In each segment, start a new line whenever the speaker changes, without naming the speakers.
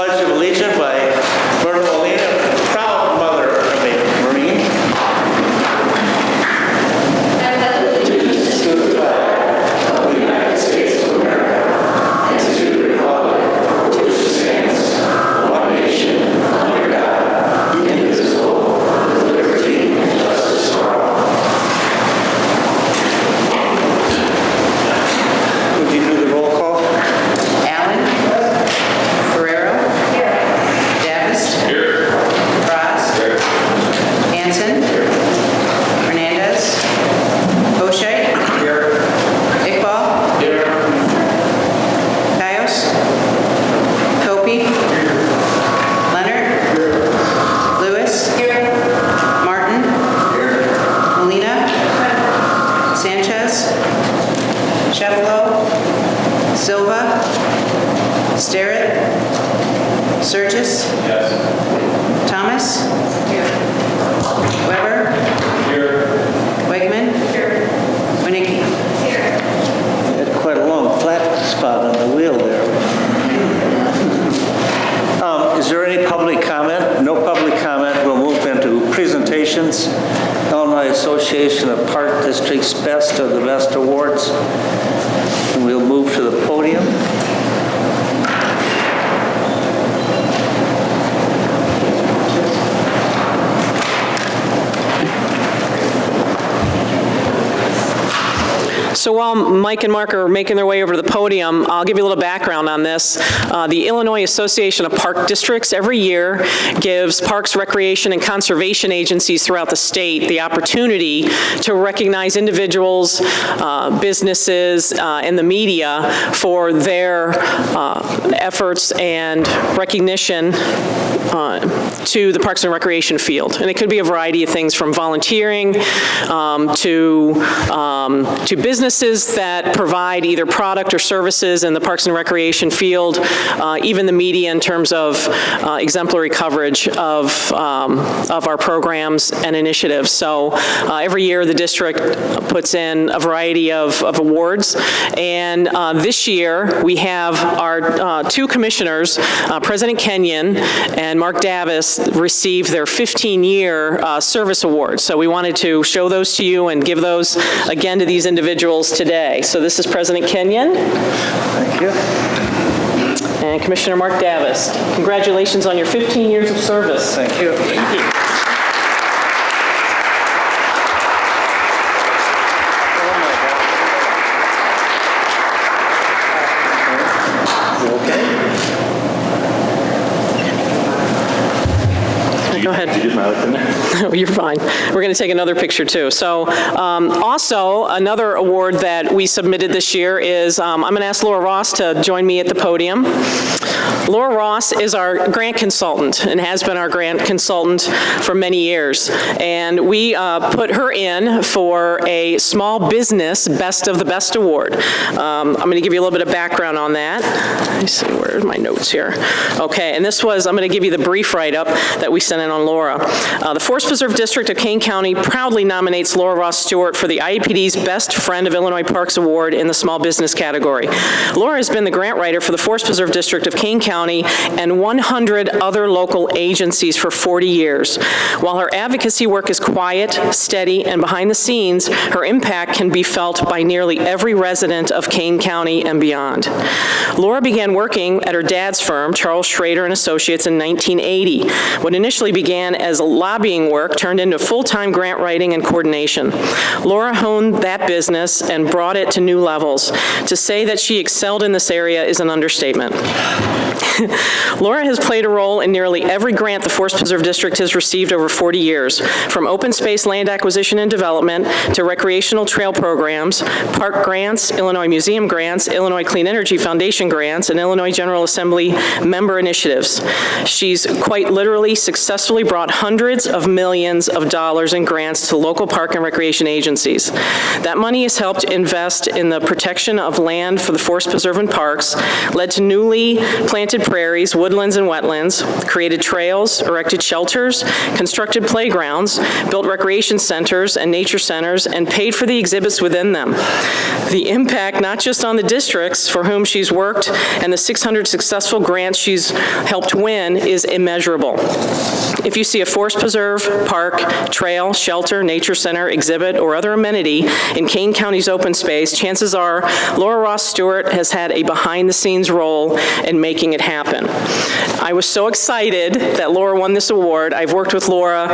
Pledge of Allegiance by Berta Molina, proud mother of a Marine.
And allegiance to the flag of the United States of America and to the republic for which it stands, one nation, under God, indivisible, with liberty and justice for all.
Would you do the roll call?
Allen. Ferrero. Davis. Ross. Hanson. Hernandez. Bochet. Iqbal. Cayos. Kopi. Leonard. Lewis. Martin. Molina. Sanchez. Sheffalo. Silva. Sterrett. Surgis. Thomas. Weber. Wegman. Winnicki.
You had quite a long flat spot on the wheel there. Is there any public comment? No public comment. We'll move into presentations. Illinois Association of Park Districts Best of the Best Awards. And we'll move to the podium.
So while Mike and Mark are making their way over to the podium, I'll give you a little background on this. The Illinois Association of Park Districts every year gives parks, recreation, and conservation agencies throughout the state the opportunity to recognize individuals, businesses, and the media for their efforts and recognition to the Parks and Recreation field. And it could be a variety of things from volunteering to businesses that provide either product or services in the Parks and Recreation field, even the media in terms of exemplary coverage of our programs and initiatives. So every year the district puts in a variety of awards, and this year we have our two commissioners, President Kenyon and Mark Davis, receive their 15-year service awards. So we wanted to show those to you and give those again to these individuals today. So this is President Kenyon.
Thank you.
And Commissioner Mark Davis. Congratulations on your 15 years of service.
Thank you.
Thank you. Go ahead.
Did you get my other thing there?
Oh, you're fine. We're going to take another picture too. So also another award that we submitted this year is, I'm going to ask Laura Ross to join me at the podium. Laura Ross is our grant consultant and has been our grant consultant for many years. And we put her in for a Small Business Best of the Best Award. I'm going to give you a little bit of background on that. Let me see, where are my notes here? Okay, and this was, I'm going to give you the brief write-up that we sent in on Laura. The Forest Preserve District of Kane County proudly nominates Laura Ross Stewart for the IEPD's Best Friend of Illinois Parks Award in the Small Business category. Laura has been the grant writer for the Forest Preserve District of Kane County and 100 other local agencies for 40 years. While her advocacy work is quiet, steady, and behind the scenes, her impact can be felt by nearly every resident of Kane County and beyond. Laura began working at her dad's firm, Charles Schrader and Associates, in 1980. What initially began as lobbying work turned into full-time grant writing and coordination. Laura honed that business and brought it to new levels. To say that she excelled in this area is an understatement. Laura has played a role in nearly every grant the Forest Preserve District has received over 40 years, from open space land acquisition and development to recreational trail programs, park grants, Illinois Museum grants, Illinois Clean Energy Foundation grants, and Illinois General Assembly member initiatives. She's quite literally successfully brought hundreds of millions of dollars in grants to local park and recreation agencies. That money has helped invest in the protection of land for the Forest Preserve and parks, led to newly planted prairies, woodlands, and wetlands, created trails, erected shelters, constructed playgrounds, built recreation centers and nature centers, and paid for the exhibits within them. The impact, not just on the districts for whom she's worked and the 600 successful grants she's helped win, is immeasurable. If you see a forest preserve, park, trail, shelter, nature center, exhibit, or other amenity in Kane County's open space, chances are Laura Ross Stewart has had a behind-the-scenes role in making it happen. I was so excited that Laura won this award. I've worked with Laura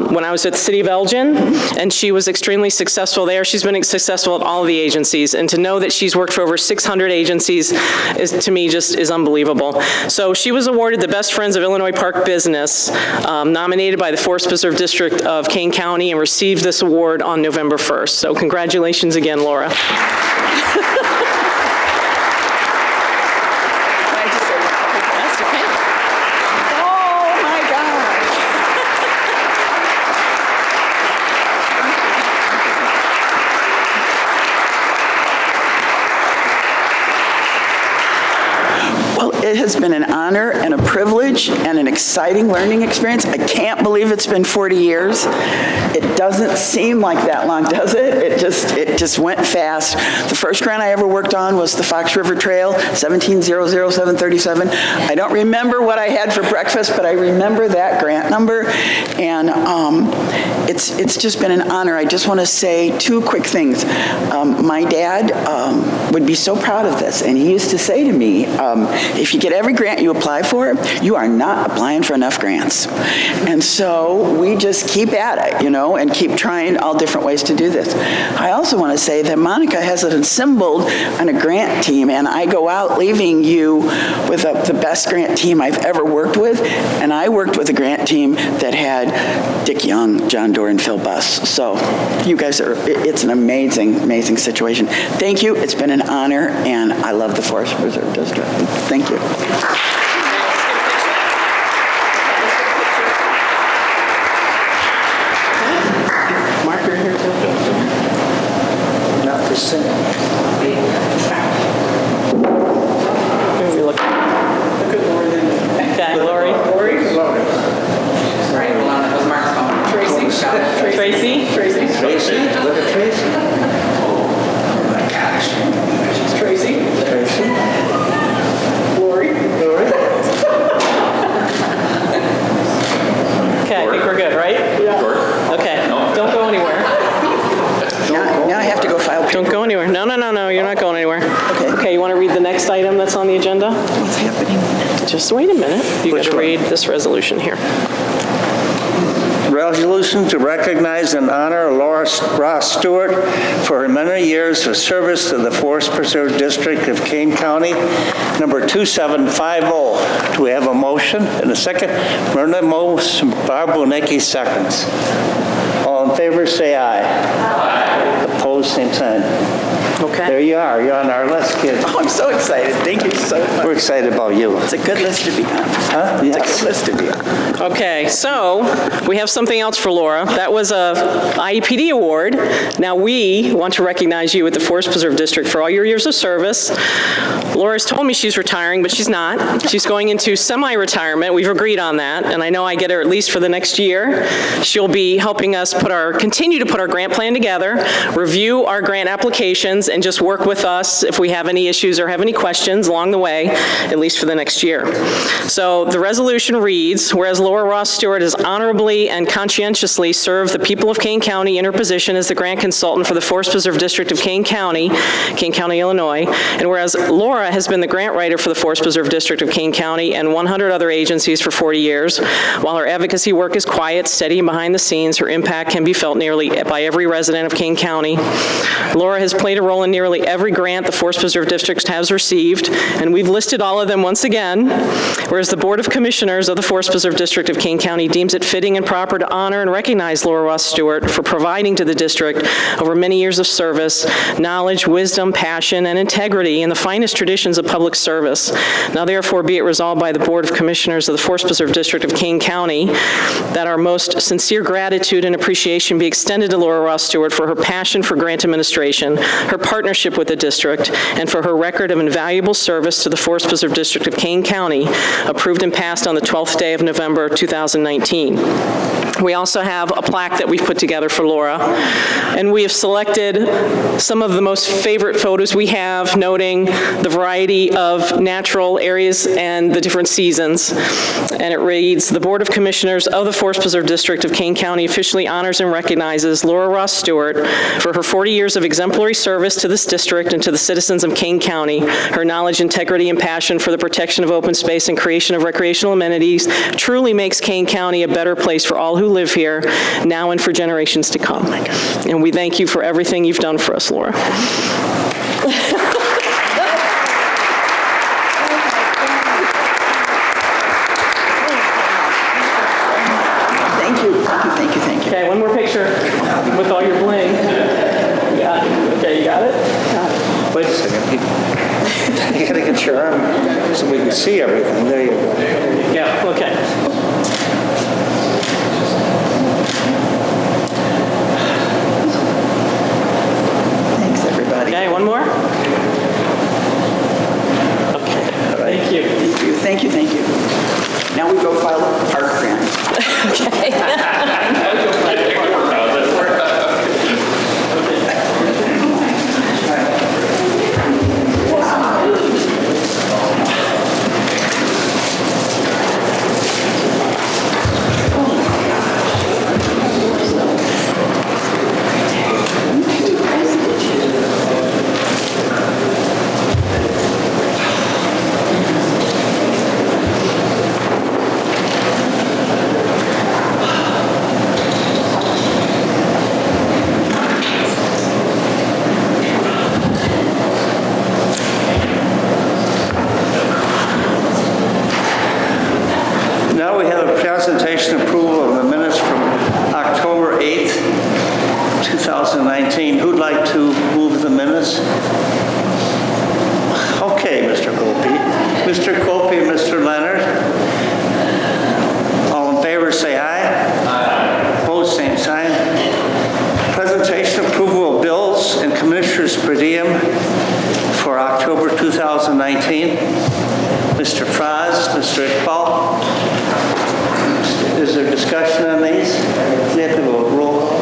when I was at the City of Elgin, and she was extremely successful there. She's been successful at all of the agencies, and to know that she's worked for over 600 agencies is, to me, just is unbelievable. So she was awarded the Best Friends of Illinois Park Business, nominated by the Forest Preserve District of Kane County, and received this award on November 1st. So congratulations again, Laura. That's okay. Oh, my God.
Well, it has been an honor and a privilege and an exciting learning experience. I can't believe it's been 40 years. It doesn't seem like that long, does it? It just went fast. The first grant I ever worked on was the Fox River Trail, 1700737. I don't remember what I had for breakfast, but I remember that grant number, and it's just been an honor. I just want to say two quick things. My dad would be so proud of this, and he used to say to me, if you get every grant you apply for, you are not applying for enough grants. And so we just keep at it, and keep trying all different ways to do this. I also want to say that Monica has it assembled on a grant team, and I go out leaving you with the best grant team I've ever worked with, and I worked with a grant team that had Dick Young, John Doerr, and Phil Buss. So you guys it's an amazing, amazing situation. Thank you. It's been an honor, and I love the Forest Preserve District. Thank you.
Mark, you're here too.
Not for sin.
Look at Lori then. Okay, Lori.
Right, hold on, that was Mark's phone.
Tracy?
Tracy, look at Tracy.
Oh my gosh.
Tracy?
Tracy.
Lori?
Okay, I think we're good, right? Yeah. Okay, don't go anywhere.
Now I have to go file.
Don't go anywhere. No, you're not going anywhere.
Okay.
Okay, you want to read the next item that's on the agenda?
What's happening?
Just wait a minute. You got to
one?
read this resolution here.
Resolution to recognize and honor Laura Ross Stewart for her many years of service to the Forest Preserve District of Kane County, number 2750. Do we have a motion and a second? Myrna moves, Barb Bonecki seconds. All in favor, say aye. Aye. Opposed, same sign.
Okay.
There you are. You're on our list, kid.
Oh, I'm so excited. Thank you so much.
We're excited about you.
It's a good list to be on.
Huh?
It's
Yes.
a good list to be on.
Okay, so we have something else for Laura. That was a IEPD award. Now we want to recognize you at the Forest Preserve District for all your years of service. Laura's told me she's retiring, but she's not. She's going into semi-retirement. We've agreed on that, and I know I get her at least for the next year. She'll be helping us continue to put our grant plan together, review our grant applications, and just work with us if we have any issues or have any questions along the way, at least for the next year. So the resolution reads, whereas Laura Ross Stewart has honorably and conscientiously served the people of Kane County in her position as the grant consultant for the Forest Preserve District of Kane County, Illinois, and whereas Laura has been the grant writer for the Forest Preserve District of Kane County and 100 other agencies for 40 years, while her advocacy work is quiet, steady, and behind the scenes, her impact can be felt nearly by every resident of Kane County. Laura has played a role in nearly every grant the Forest Preserve District has received, and we've listed all of them once again, whereas the Board of Commissioners of the Forest Preserve District of Kane County deems it fitting and proper to honor and recognize Laura Ross Stewart for providing to the district over many years of service, knowledge, wisdom, passion, and integrity in the finest tradition conditions of public service. Now therefore be it resolved by the Board of Commissioners of the Forest Preserve District of Kane County that our most sincere gratitude and appreciation be extended to Laura Ross Stewart for her passion for grant administration, her partnership with the district, and for her record of invaluable service to the Forest Preserve District of Kane County, approved and passed on the 12th day of November 2019. We also have a plaque that we've put together for Laura, and we have selected some of the most favorite photos we have, noting the variety of natural areas and the different seasons. And it reads, "The Board of Commissioners of the Forest Preserve District of Kane County officially honors and recognizes Laura Ross Stewart for her 40 years of exemplary service to this district and to the citizens of Kane County. Her knowledge, integrity, and passion for the protection of open space and creation of recreational amenities truly makes Kane County a better place for all who live here, now and for generations to come." And we thank you for everything you've done for us, Laura.
Thank you, thank you, thank you.
Okay, one more picture with all your bling. You got it. Okay, you got it?
Wait a second. You gotta get your arm so we can see everything. There you go.
Yeah, okay.
Thanks, everybody.
Okay, one more? Okay, thank you.
Thank you, thank you, thank you. Now we go file a park grant.
Now we have a presentation approval of the minutes from October 8th, 2019. Who'd like to move the minutes? Okay, Mr. Copey. Mr. Copey, Mr. Leonard. All in favor, say aye. Aye. Opposed, same sign. Presentation approval of bills and Commissioners per diem for October 2019. Mr. Franz, Mr. Iqbal. Is there discussion on these? We have to go roll call.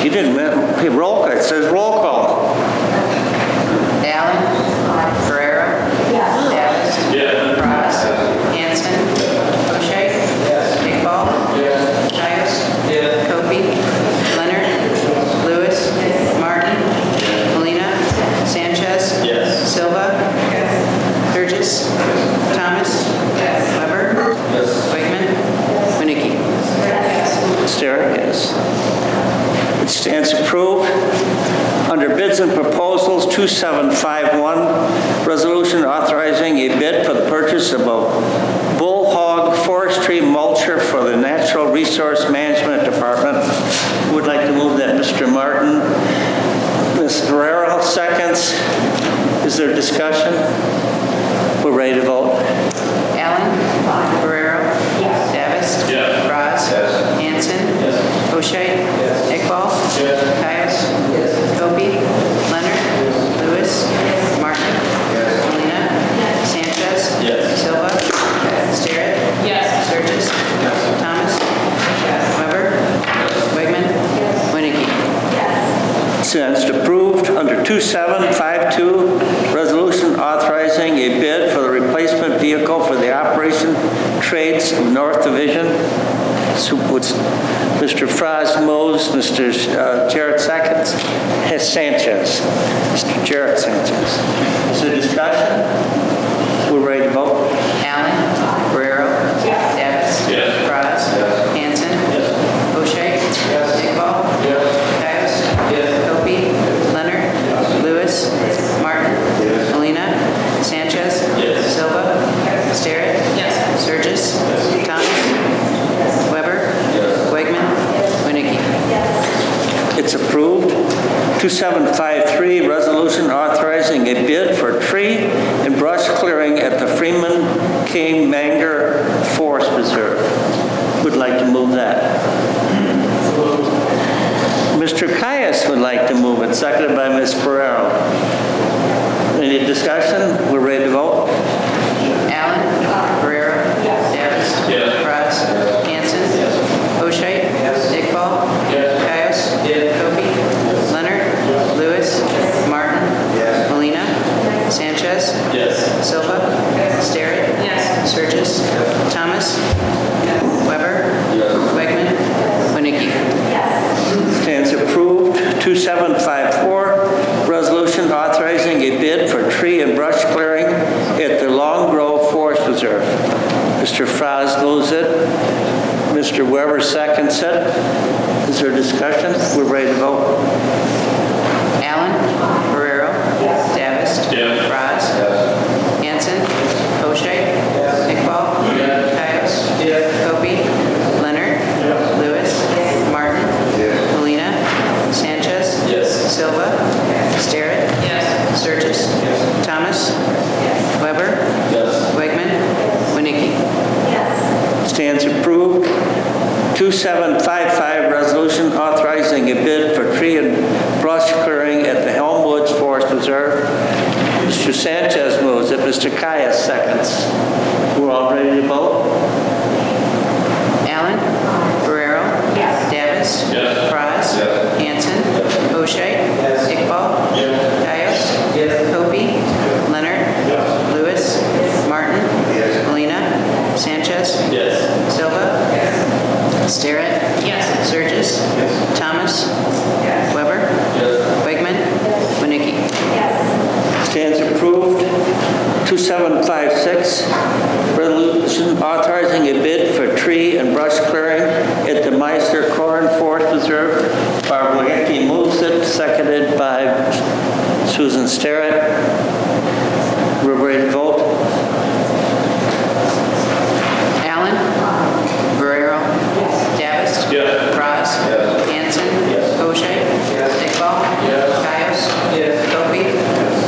You didn't, hey, roll call, it says roll call.
Allen. Ferrero. Davis. Frost. Hanson. O'Shea. Iqbal. Caius. Copey. Leonard. Lewis. Martin. Molina. Sanchez. Silva. Burgess. Thomas. Weber. Wakeman. Winnicki.
Sterrett, yes. It stands approved. Under bids and proposals, 2751, resolution authorizing a bid for the purchase of a bull hog forestry mulcher for the Natural Resource Management Department. Who would like to move that? Mr. Martin. Ms. Ferrero, seconds. Is there discussion? We're ready to vote.
Allen. Ferrero. Davis. Frost. Hanson. O'Shea. Iqbal. Caius. Copey. Leonard. Lewis. Martin. Molina. Sanchez. Silva. Sterrett. Sturgis. Thomas. Weber. Wegman. Winnicki.
Since approved. Under 2752, resolution authorizing a bid for the replacement vehicle for the Operation Trades North Division. So what's Mr. Frost moves, Mr. Jarrett seconds, has Sanchez. Mr. Jarrett Sanchez. Is there discussion? We're ready to vote.
Allen. Ferrero. Davis. Frost. Hanson. O'Shea. Iqbal. Caius. Copey. Leonard. Lewis. Martin. Molina. Sanchez. Silva. Sterrett. Sturgis. Thomas. Weber. Wegman. Winnicki.
It's approved. 2753, resolution authorizing a bid for tree Kane Manger Forest Reserve. Would like to move that. Mr. Caius would like to move it, seconded by Ms. Ferrero. Any discussion? We're ready to vote?
Allen. Guerrero. Davis. Frye. Hanson. O'Shea. Iqbal. Caius. Kobe. Leonard. Lewis. Martin. Molina. Sanchez. Silva. Sterrett. Surges. Thomas. Weber. Wegman. Winnicki.
Stands approved. 2754, resolution authorizing a bid for tree and brush clearing at the Long Grove Forest Reserve. Mr. Franz moves it. Mr. Weber seconds it. Is there discussion? We're ready to vote.
Allen. Guerrero. Davis. Frye. Hanson. O'Shea. Iqbal. Caius. Kobe. Leonard. Lewis. Martin. Molina. Sanchez. Silva. Sterrett. Surges. Thomas. Weber. Wegman. Winnicki.
Stands approved. 2755, resolution authorizing a bid for tree and brush clearing at the Helm Woods Forest Reserve. Mr. Sanchez moves it. Mr. Caius seconds. We're all ready to vote?
Allen. Guerrero. Davis. Frye. Hanson. O'Shea. Iqbal. Caius. Kobe. Leonard. Lewis. Martin. Molina. Sanchez. Silva. Sterrett. Surges. Thomas. Weber. Wegman. Winnicki.
Stands approved. 2756, resolution authorizing a bid for tree and brush clearing at the Meister Corn Forest Reserve. Barbara Hickey moves it, seconded by Susan Sterrett. We're ready to vote.
Allen. Guerrero. Davis. Frye. Hanson. O'Shea. Iqbal. Caius. Kobe.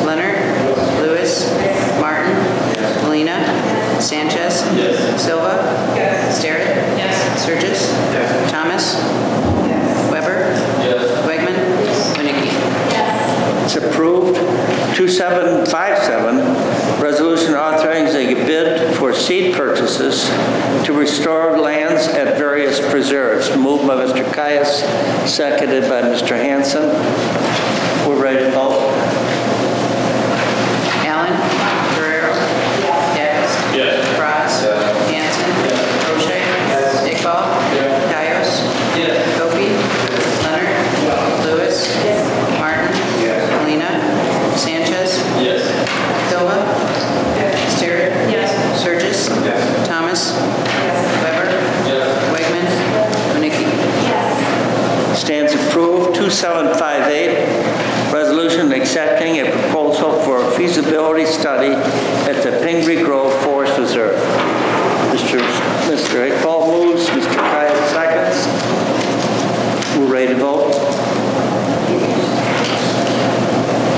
Leonard. Lewis. Martin. Molina. Sanchez. Silva. Sterrett. Surges. Thomas. Weber. Wegman. Winnicki.
It's approved. 2757, resolution authorizing a bid for seed purchases to restore lands at various preserves. Moved by Mr. Caius, seconded by Mr. Hanson. We're ready to vote.
Allen. Guerrero. Davis. Frye. Hanson. O'Shea. Iqbal. Caius. Kobe. Leonard. Lewis. Martin. Molina. Sanchez. Silva. Sterrett. Surges. Thomas. Weber. Wegman. Winnicki.
Stands approved. 2758, resolution accepting a proposal for a feasibility study at the Pingree Grove Forest Reserve. Mr. Iqbal moves, Mr. Caius seconds. We're ready to vote.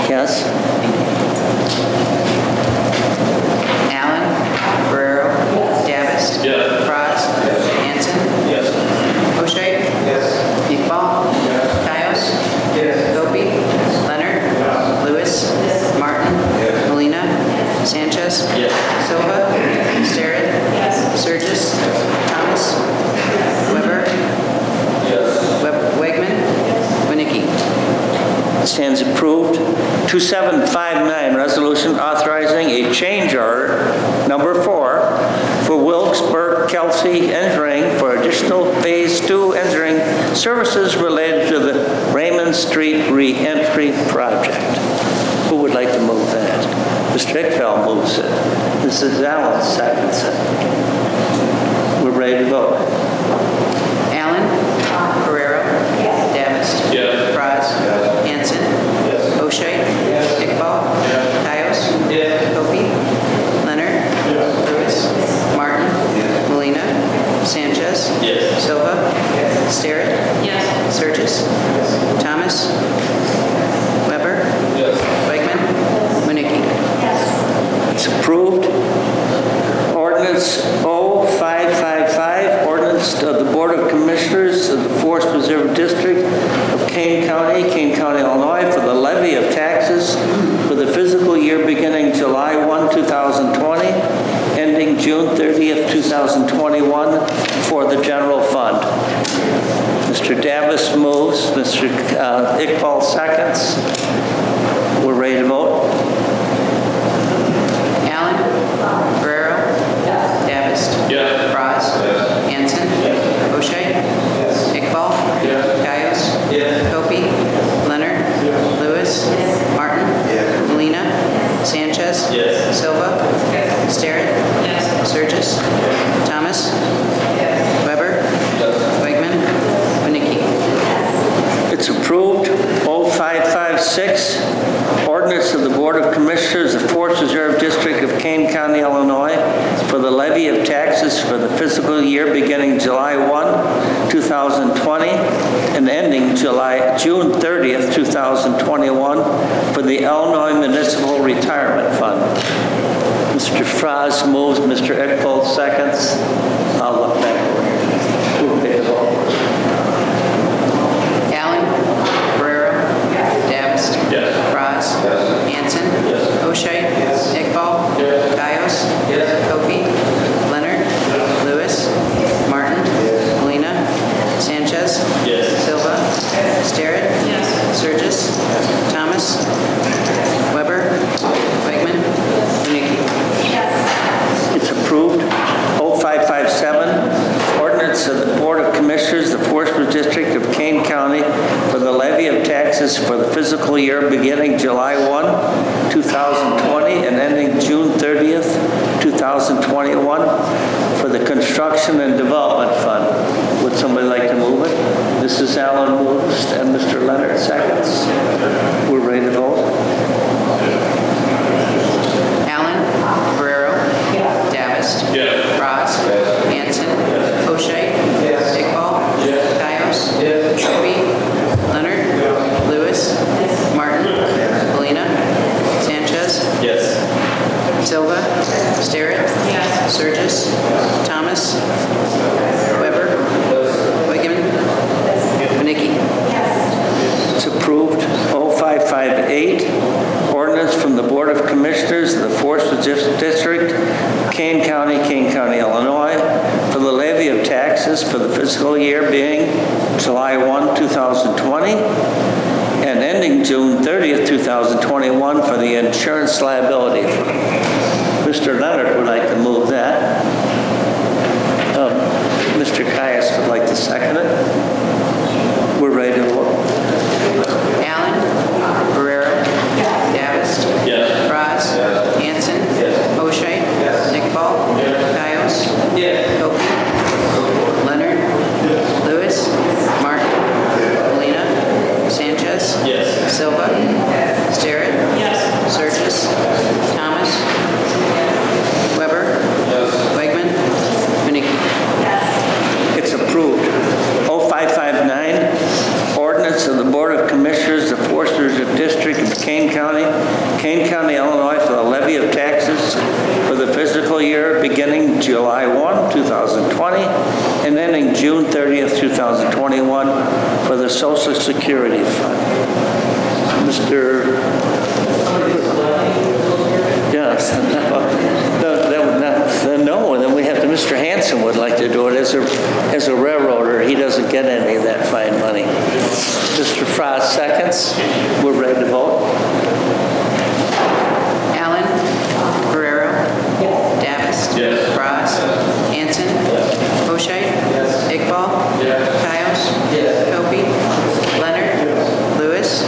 Yes?
Allen. Guerrero. Davis. Frye. Hanson. O'Shea. Iqbal. Caius. Kobe. Leonard. Lewis. Martin. Molina. Sanchez. Silva. Sterrett. Surges. Thomas. Weber. Wegman. Winnicki.
Stands approved. 2759, resolution authorizing a change order, number 4, for Wilkes, Burke, Kelsey Engineering for additional Phase 2 engineering services related to the Raymond Street Re-Entry Project. Who would like to move that? Mr. Hickfeld moves it. Mrs. Allen seconds it. We're ready to vote.
Allen. Guerrero. Davis. Frye. Hanson. O'Shea. Iqbal. Caius. Kobe. Leonard. Lewis. Martin. Molina. Sanchez. Silva. Sterrett. Surges. Thomas. Weber. Wegman. Winnicki.
It's approved. Ordinance Ordinance 0555, ordinance of the Board of Commissioners of the Forest Preserve District of Kane County, Illinois, for the levy of taxes for the fiscal year beginning July 1, 2020, ending June 30th, 2021, for the general fund. Mr. Davis moves, Mr. Iqbal seconds. We're ready to vote.
Allen. Guerrero. Davis. Braz. Hanson. O'Shea. Iqbal. Cayos. Copey. Leonard. Lewis. Martin. Molina. Sanchez. Silva. Starrett. Surges. Thomas. Weber. Wegman. Winnicki.
It's approved. 0556, ordinance of the Board of Commissioners of Forest Reserve District of Kane County, Illinois, for the levy of taxes for the fiscal year beginning July 1, 2020, and ending June 30th, 2021, for the Illinois Municipal Retirement Fund. Mr. Fraz moves, Mr. Iqbal seconds. I'll look back. We'll pay the vote.
Allen. Guerrero. Davis. Braz. Hanson. O'Shea. Iqbal. Cayos. Copey. Leonard. Lewis. Martin. Molina. Sanchez. Silva. Starrett. Surges. Thomas. Weber. Wegman. Winnicki.
It's approved. 0557, ordinance of the Board of Commissioners of the Forest District of Kane County for the levy of taxes for the fiscal year beginning July 1, 2020, and ending June 30th, 2021, for the Construction and Development Fund. Would somebody like to move it? Mrs. Allen moves and Mr. Leonard seconds. We're ready to vote.
Allen. Guerrero. Davis. Braz. Hanson. O'Shea. Iqbal. Cayos. Copey. Leonard. Lewis. Martin. Molina. Sanchez. Silva. Starrett. Surges. Thomas. Weber. Wegman. Winnicki.
It's approved. 0558, ordinance from the Board of Commissioners of the Forest District, Kane County, Illinois, for the levy of taxes for the fiscal year being July 1, 2020, and ending June 30th, 2021, for the insurance liability fund. Mr. Leonard would like to move that. Mr. Caius would like to second it. We're ready to vote.
Allen. Guerrero. Davis. Braz. Hanson. O'Shea. Iqbal. Cayos. Copey. Leonard. Lewis. Martin. Molina. Sanchez. Silva. Starrett. Surges. Thomas. Weber. Wegman. Winnicki.
It's approved. 0559, ordinance of the Board of Commissioners of Forest Reserve District of Kane County, Illinois, for the levy of taxes for the fiscal year beginning July 1, 2020, and ending June 30th, 2021, for the Social Security Fund. Mr. Yes, no, then we have to, Mr. Hanson would like to do it as a railroader. He doesn't get any of that fine money. Mr. Frost seconds. We're ready to vote.
Allen. Guerrero. Davis. Braz. Hanson. O'Shea. Iqbal. Cayos. Copey. Leonard. Lewis.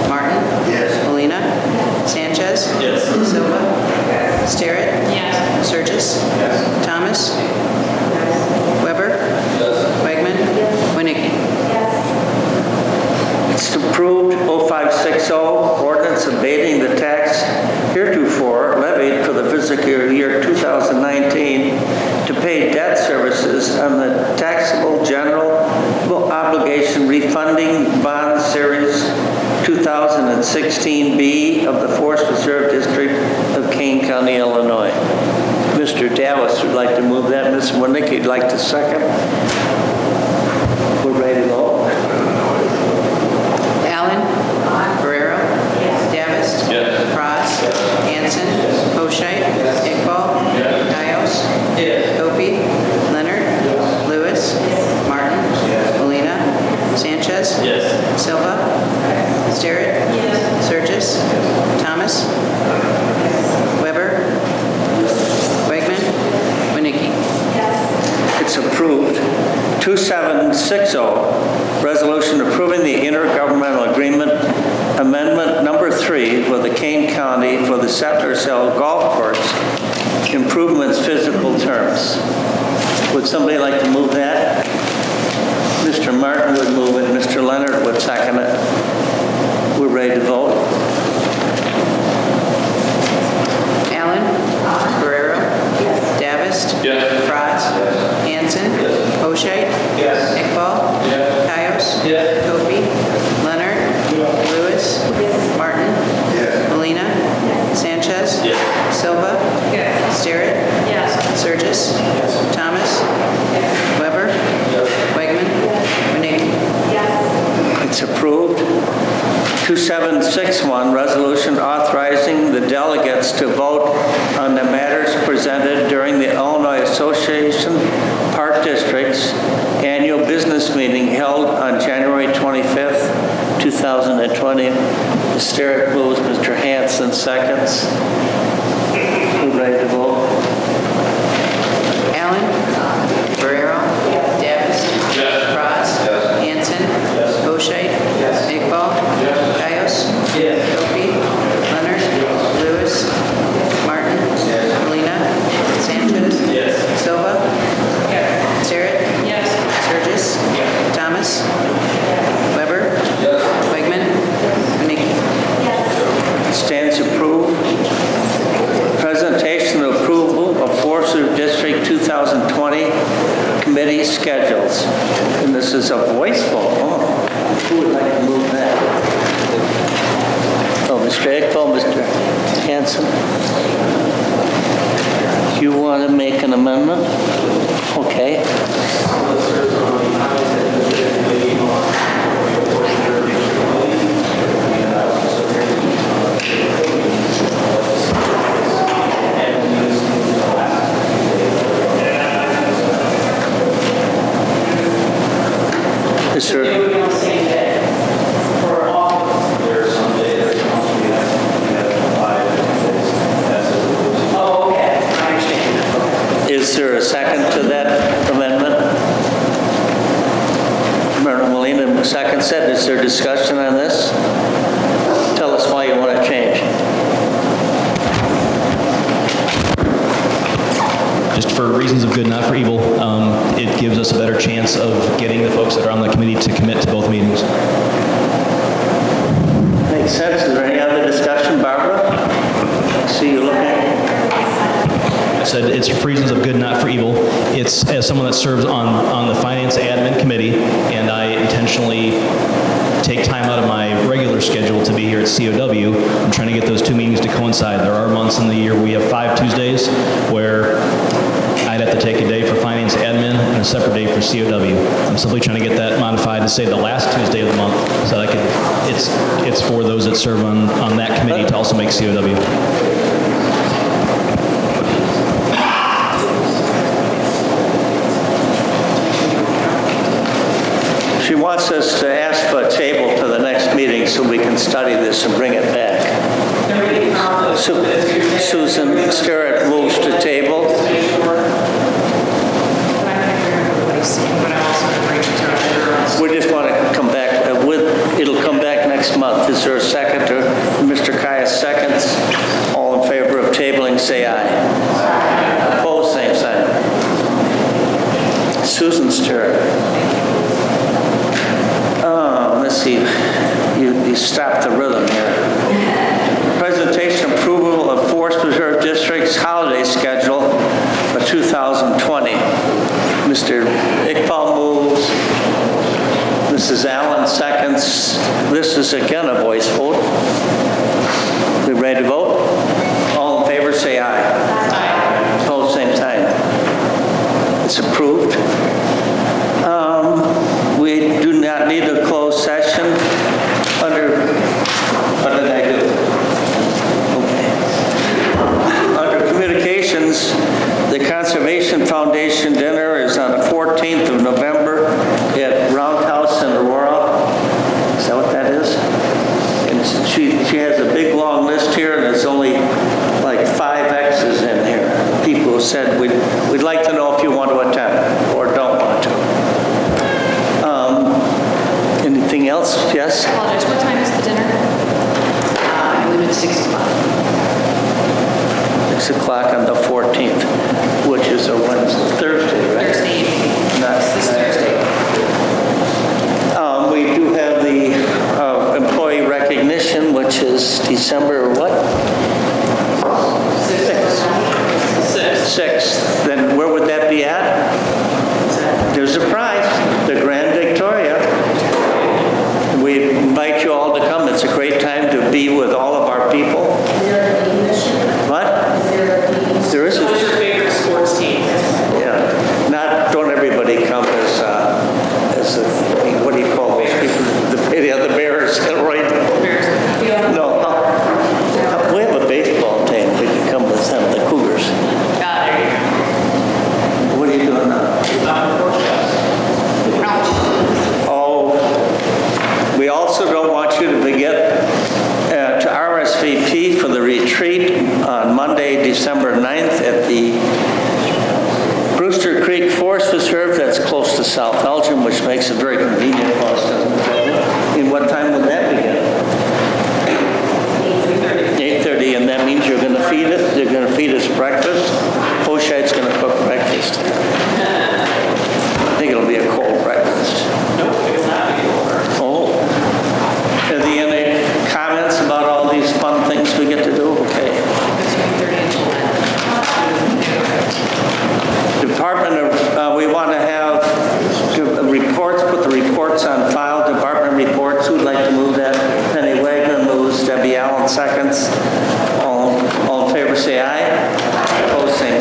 Martin. Molina. Sanchez. Silva. Starrett. Surges. Thomas. Weber. Wegman. Winnicki.
It's approved. 0560, ordinance abating the tax heretofore levied for the fiscal year 2019 to pay debt services on the taxable general obligation refunding bond series 2016B of the Forest Reserve District of Kane County, Illinois. Mr. Mr. Dallas would like to move that. Ms. Winnick, you'd like to second? We're ready to go.
Allen. Guerrero. Davis. Bras. Hanson. Bocheit. Iqbal. Kayos. Opie. Leonard. Lewis. Martin. Molina. Sanchez. Silva. Sterrett. Surges. Thomas. Weber. Wegman. Winnicki.
It's approved. 2760, resolution approving the intergovernmental agreement amendment number 3 with the Kane County for the Settlers Hill Golf Course improvements physical terms. Would somebody like to move that? Mr. Martin would move it. Mr. Leonard would second it. We're ready to vote.
Allen. Guerrero. Davis. Bras. Hanson. Bocheit. Iqbal. Kayos. Opie. Leonard. Lewis. Martin. Molina. Sanchez. Silva. Sterrett. Surges. Thomas. Weber. Wegman. Winnicki.
It's approved. 2761, resolution authorizing the delegates to vote on the matters presented during the Illinois Association Park Districts annual business meeting held on January 25th, 2020. Mr. Sterrett moves, Mr. Hanson seconds. We're ready to vote.
Allen. Guerrero. Davis. Bras. Hanson. Bocheit. Iqbal. Kayos. Opie. Leonard. Lewis. Martin. Molina. Sanchez. Silva. Sterrett. Surges. Thomas. Weber. Wegman. Winnicki.
Stands approved. Presentation of approval of Forest District 2020 committee schedules. And this is a voice vote. Oh, who would like to move that? Oh, Mr. Iqbal, Mr. Hanson. You want to make an amendment? Okay. Is there, is there a second to that amendment? Molina seconds it. Is there discussion on this? Tell us why you want to change.
Just for reasons of good, not for evil, it gives us a better chance of getting the folks that are on the committee to commit to both meetings.
Makes sense. Is there any other discussion, Barbara? I see you looking.
I said it's for reasons of good, not for evil. It's as someone that serves on the Finance Admin Committee, and I intentionally take time out of my regular schedule to be here at COW. I'm trying to get those two meetings to coincide. There are months in the year we have 5 Tuesdays where I'd have to take a day for Finance Admin and a separate day for COW. I'm simply trying to get that modified to say the last Tuesday of the month so that I could, it's for those that serve on that committee to also make COW.
She wants us to ask for a table to the next meeting so we can study this and bring it back. Susan Sterrett moves to table. We just want to come back it'll come back next month. Is there a second? Mr. Caius seconds. All in favor of tabling, say aye. Opposed, same sign. Susan Sterrett. Let's see, you stopped the rhythm here. Presentation approval of Forest Preserve District's holiday schedule for 2020. Mr. Iqbal moves. Mrs. Allen seconds. This is again a voice vote. We ready to vote? All in favor say aye. Aye. Opposed, same It's approved. We do not need a closed session under, what did I do? Okay. Under communications, the Conservation Foundation dinner is on the 14th of November at Roundhouse in Aurora. Is that what that is? And she has a big, long list here, and it's only like 5 X's in here. People who said, we'd like to know if you want to attend or don't want to. Anything else? Yes?
Apologize, what time is the dinner?
I believe it's 6 o'clock.
6 o'clock on the 14th, which is a Wednesday, Thursday, right?
Thursday evening.
Not-
This Thursday.
We do have the employee recognition, which is December what? 6th. Then where would that be at? There's a prize, the Grand Victoria. We invite you all to come. It's a great time to be with all of our people. What? There is a...
What's your favorite sports team?
Yeah, don't everybody come as what do you call those people? The Bears, right? No, we have a baseball team. We can come with them, the Cougars. What are you doing now? Oh, we also don't want you to forget to RSVP for the retreat on Monday, December 9th at the Brewster Creek Forest Reserve. That's close to South Elgin, which makes it very convenient for us, doesn't it? And what time would that begin? 8:30, and that means you're going to feed it. You're going to feed us breakfast. Hoshite's going to cook breakfast. I think it'll be a cold breakfast.
Nope, it's not a good.
Oh. Are there any comments about all these fun things we get to do? Okay. Department of, we want to have reports, put the reports on file, department reports. Who'd like to move that? Penny Wagner moves, Debbie Allen seconds. All in favor say aye. Opposed, same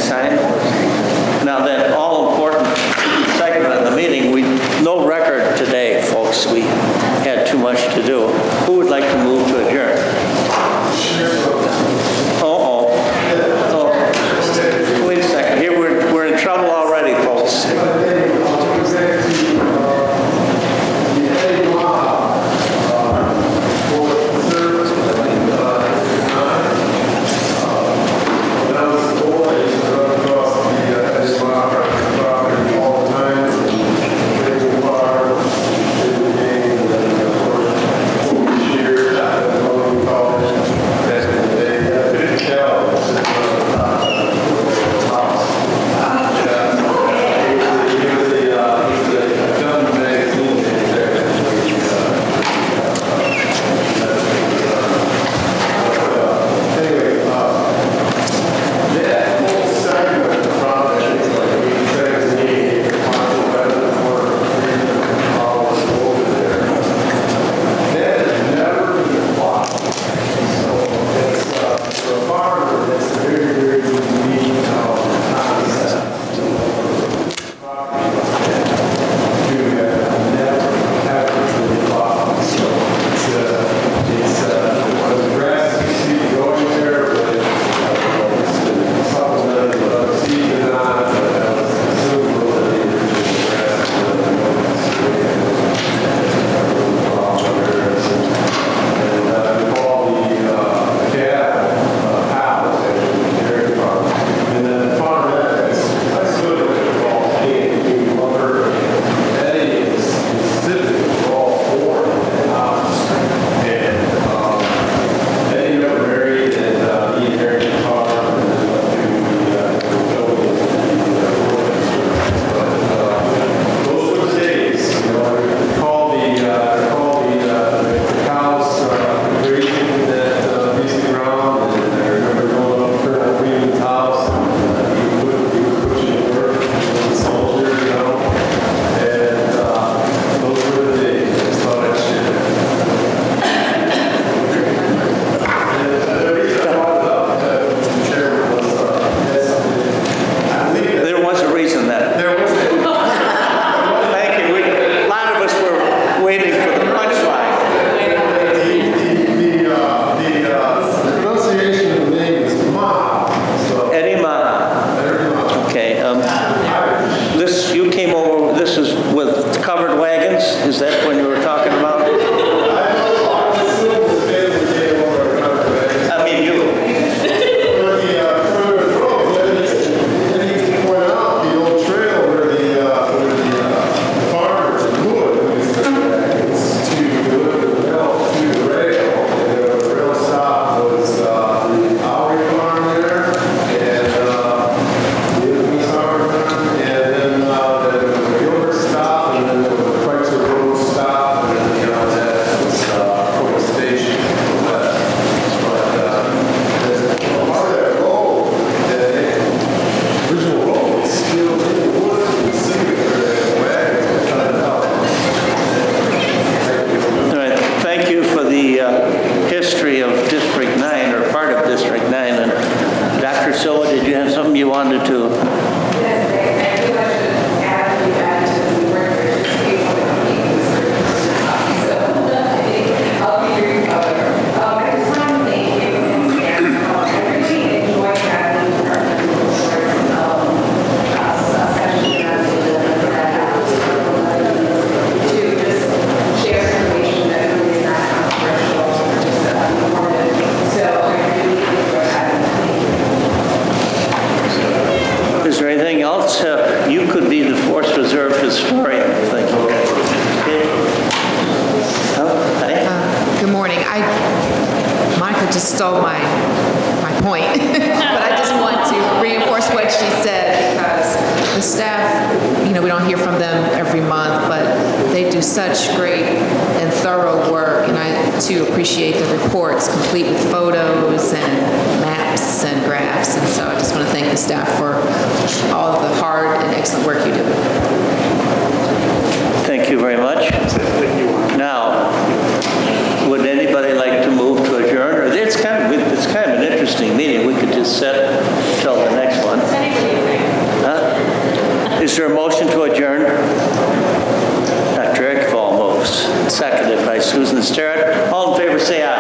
historian, thank you. Okay. Oh, hi.
Good morning. Monica just stole my point, but I just want to reinforce what she said because the staff, we don't hear from them every month, but they do such great and thorough work, and I too appreciate the reports complete with photos and maps and graphs, and so I just want to thank the staff for all of the hard and excellent work you do.
Thank you very much. Now, would anybody like to move to adjourn? Or it's kind of an interesting meeting. We could just sit till the next one. Huh? Is there a motion to adjourn? Dr. Ekval moves. Seconded by Susan Sterrett. All in favor, say aye.